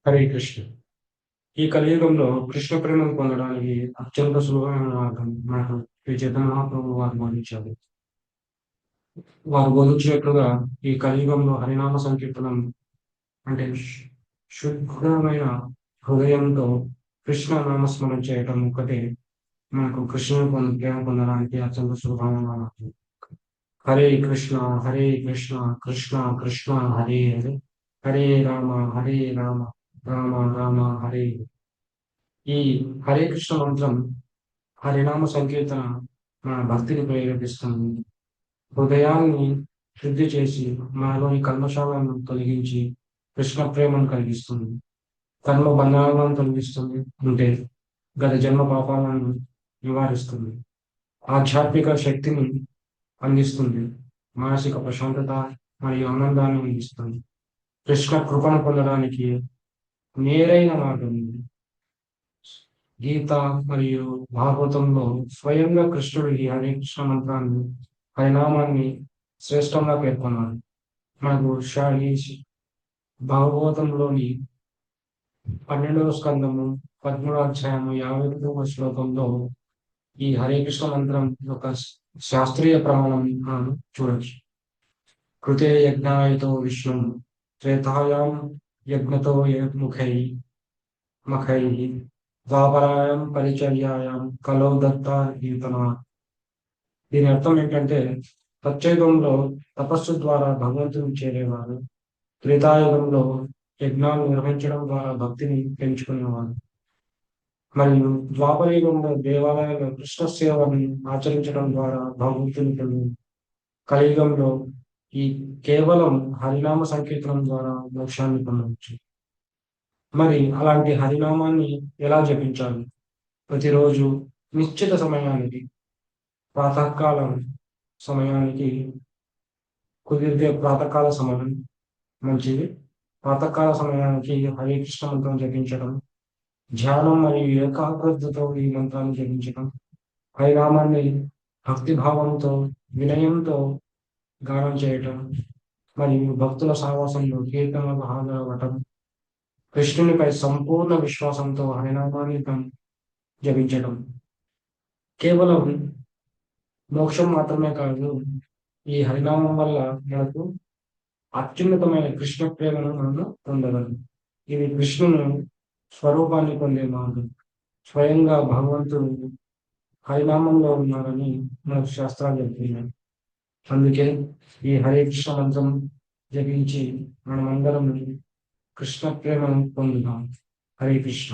హరే కృష్ణ. ఈ కలియుగంలో కృష్ణ ప్రేమను పొందడానికి అత్యంత సులువైన మార్గం మనకు శ్రీ చైతన్య మహాప్రభువు వారు బోధించారు. వారు బోధించినట్లుగా ఈ కలియుగంలో హరినామ సంకీర్తనం అంటే శుద్ధమైన హృదయంతో కృష్ణ నామస్మరణ చేయటం ఒక్కటే మనకు కృష్ణుని ప్రేమ పొందడానికి అత్యంత సులభమైన మార్గం. హరే కృష్ణ కృష్ణ కృష్ణ హరే హరే హరే రామ రామ రామ హరే హరే. ఈ హరే కృష్ణ మంత్రం హరినామ సంకీర్తన మన భక్తిని ప్రేరేపిస్తుంది. హృదయాన్ని శుద్ధి చేసి మనలోని కల్మషాలను తొలగించి కృష్ణ ప్రేమను కలిగిస్తుంది. కర్మ బంధాలను తొలగిస్తుంది. అంటే గత జన్మ పాపాలను నివారిస్తుంది. ఆధ్యాత్మిక శక్తిని అందిస్తుంది. మానసిక ప్రశాంతత మరియు ఆనందాన్ని అందిస్తుంది. కృష్ణ కృపను పొందడానికి నేరైన మార్గం ఉంది. గీత మరియు భాగవతంలో స్వయంగా కృష్ణుడు ఈ హరే కృష్ణ మంత్రాన్ని హరినామాన్ని శ్రేష్టంగా పేర్కొన్నాడు. మనకు భాగవతంలోని 12వ స్కందము 13వ అధ్యాయము 51వ శ్లోకంలో ఈ హరే కృష్ణ మంత్రం యొక్క శాస్త్రీయ ప్రమాణం మనం చూడొచ్చు. కృతే యజ్ఞాయతో విష్ణు త్రేతాయాం యజ్ఞతో మఖై ద్వాపరాయం పరిచర్యాయాం కలో దత్త కీర్తన. దీని అర్థం ఏంటంటే సత్యయుగంలో తపస్సు ద్వారా భగవంతుని చేరేవారు, త్రేతాయుగంలో యజ్ఞాలు నిర్వహించడం ద్వారా భక్తిని పెంచుకునేవారు, మరియు ద్వాపరయుగంలో దేవాలయంలో కృష్ణ సేవను ఆచరించడం ద్వారా భగవంతుని పొందారు. కలియుగంలో ఈ కేవలం హరినామ సంకీర్తనం ద్వారా మోక్షాన్ని పొందవచ్చు. మరి అలాంటి హరినామాన్ని ఎలా జపించాలి? ప్రతిరోజు నిశ్చిత సమయానికి, ప్రాతకాలం సమయానికి కుదిరితే ప్రాతకాల సమయం మంచిది. ప్రాతకాల సమయానికి హరే కృష్ణ మంత్రం జపించడం, ధ్యానం మరియు ఏకాగ్రతతో ఈ మంత్రాన్ని జపించడం, హరినామాన్ని భక్తిభావంతో వినయంతో గానం చేయటం మరియు భక్తుల సహవాసంలో కీర్తనలకు హాజరవ్వటం, కృష్ణునిపై సంపూర్ణ విశ్వాసంతో హరినామాన్ని జపించడం కేవలం మోక్షం మాత్రమే కాదు, ఈ హరినామం వల్ల మనకు అత్యున్నతమైన కృష్ణ ప్రేమను మనం పొందగలం. ఇది కృష్ణుని స్వరూపాన్ని పొందే మార్గం. స్వయంగా భగవంతుడు హరినామంలో ఉన్నారని మనకు శాస్త్రాలు చెప్తున్నాయి. అందుకే ఈ హరే కృష్ణ మంత్రం జపించి మనమందరం కృష్ణ ప్రేమను పొందుదాం. హరే కృష్ణ.